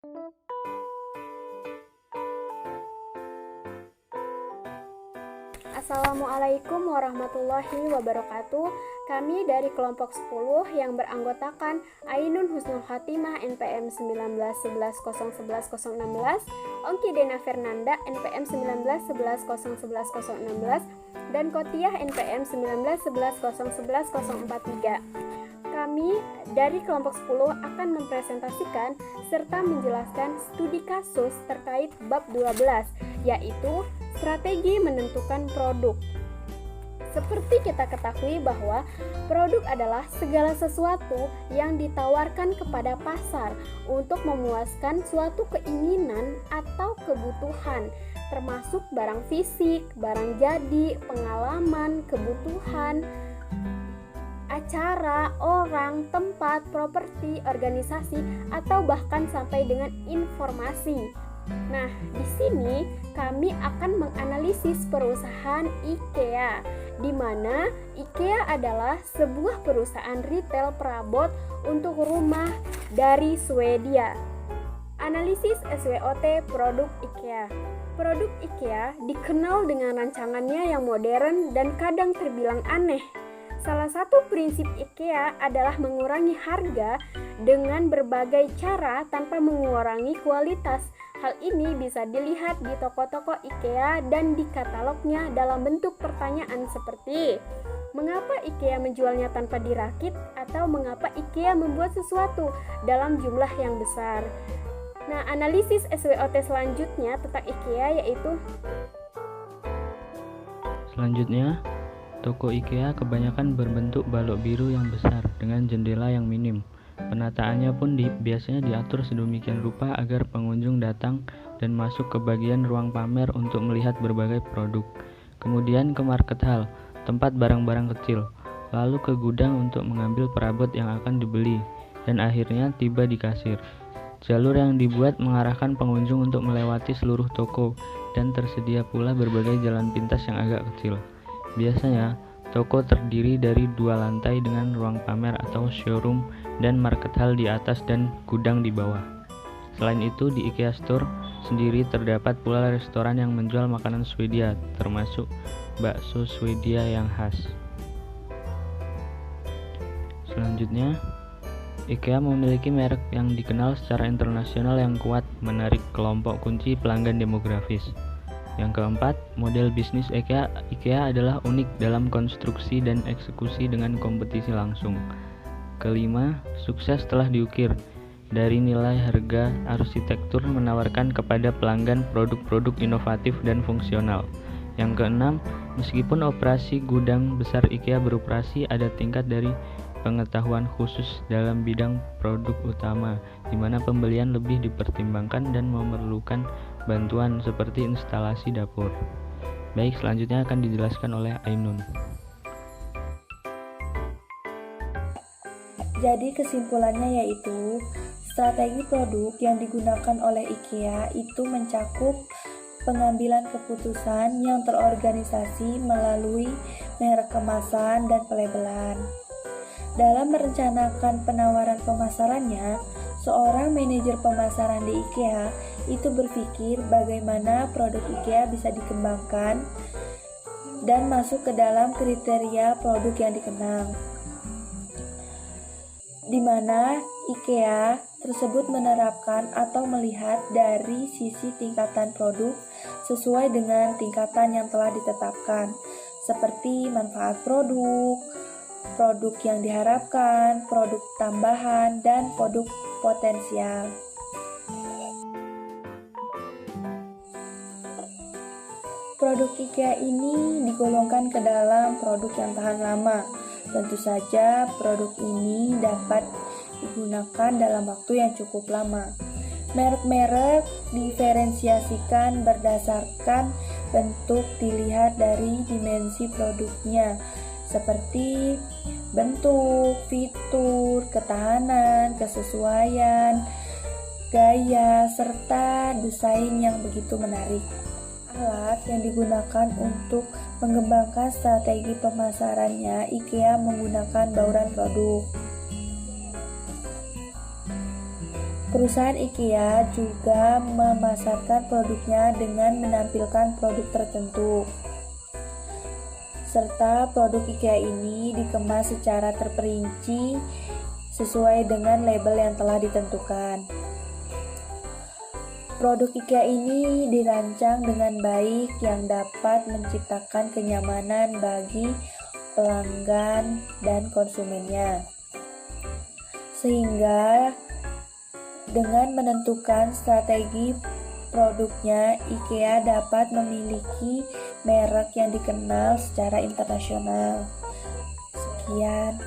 Assalamualaikum warahmatullahi wabarakatuh. Kami dari kelompok 10 yang beranggotakan Ainun Husnul Khatimah NPM 1911011016, Ongki Dena Fernanda NPM 1911011016, dan Kotiah NPM 1911011043. Kami dari kelompok 10 akan mempresentasikan serta menjelaskan studi kasus terkait bab 12, yaitu strategi menentukan produk. Seperti kita ketahui bahwa produk adalah segala sesuatu yang ditawarkan kepada pasar untuk memuaskan suatu keinginan atau kebutuhan, termasuk barang fisik, barang jadi, pengalaman, kebutuhan, acara, orang, tempat, properti, organisasi, atau bahkan sampai dengan informasi. Nah, di sini kami akan menganalisis perusahaan IKEA, di mana IKEA adalah sebuah perusahaan retail perabot untuk rumah dari Swedia. Analisis SWOT produk IKEA. Produk IKEA dikenal dengan rancangannya yang modern dan kadang terbilang aneh. Salah satu prinsip IKEA adalah mengurangi harga dengan berbagai cara tanpa mengurangi kualitas. Hal ini bisa dilihat di toko-toko IKEA dan di katalognya dalam bentuk pertanyaan seperti mengapa IKEA menjualnya tanpa dirakit, atau mengapa IKEA membuat sesuatu dalam jumlah yang besar. Nah, analisis SWOT selanjutnya tentang IKEA yaitu Selanjutnya, toko IKEA kebanyakan berbentuk balok biru yang besar dengan jendela yang minim. Penataannya pun biasanya diatur sedemikian rupa agar pengunjung datang dan masuk ke bagian ruang pamer untuk melihat berbagai produk. Kemudian ke market hall, tempat barang-barang kecil, lalu ke gudang untuk mengambil perabot yang akan dibeli, dan akhirnya tiba di kasir. Jalur yang dibuat mengarahkan pengunjung untuk melewati seluruh toko, dan tersedia pula berbagai jalan pintas yang agak kecil. Biasanya, toko terdiri dari 2 lantai dengan ruang pamer atau showroom dan market hall di atas dan gudang di bawah. Selain itu, di IKEA Store sendiri terdapat pula restoran yang menjual makanan Swedia, termasuk bakso Swedia yang khas. Selanjutnya, IKEA memiliki merek yang dikenal secara internasional yang kuat, menarik kelompok kunci pelanggan demografis. Yang keempat, model bisnis IKEA adalah unik dalam konstruksi dan eksekusi dengan kompetisi langsung. Kelima, sukses telah diukir. Dari nilai harga, arsitektur menawarkan kepada pelanggan produk-produk inovatif dan fungsional. Yang keenam, meskipun operasi gudang besar IKEA beroperasi, ada tingkat dari pengetahuan khusus dalam bidang produk utama, di mana pembelian lebih dipertimbangkan dan memerlukan bantuan seperti instalasi dapur. Baik, selanjutnya akan dijelaskan oleh Ainun. Jadi kesimpulannya yaitu strategi produk yang digunakan oleh IKEA itu mencakup pengambilan keputusan yang terorganisasi melalui merek kemasan dan pelabelan. Dalam merencanakan penawaran pemasarannya, seorang manajer pemasaran di IKEA itu berpikir bagaimana produk IKEA bisa dikembangkan dan masuk ke dalam kriteria produk yang dikenal, di mana IKEA tersebut menerapkan atau melihat dari sisi tingkatan produk sesuai dengan tingkatan yang telah ditetapkan, seperti manfaat produk, produk yang diharapkan, produk tambahan, dan produk potensial. Produk IKEA ini digolongkan ke dalam produk yang tahan lama. Tentu saja produk ini dapat digunakan dalam waktu yang cukup lama. Merek-merek diferensiasikan berdasarkan bentuk dilihat dari dimensi produknya, seperti bentuk, fitur, ketahanan, kesesuaian, gaya, serta desain yang begitu menarik. Alat yang digunakan untuk mengembangkan strategi pemasarannya, IKEA menggunakan bauran produk. Perusahaan IKEA juga memasarkan produknya dengan menampilkan produk tertentu. Serta produk IKEA ini dikemas secara terperinci sesuai dengan label yang telah ditentukan. Produk IKEA ini dirancang dengan baik yang dapat menciptakan kenyamanan bagi pelanggan dan konsumennya. Sehingga dengan menentukan strategi produknya, IKEA dapat memiliki merek yang dikenal secara internasional. Sekian.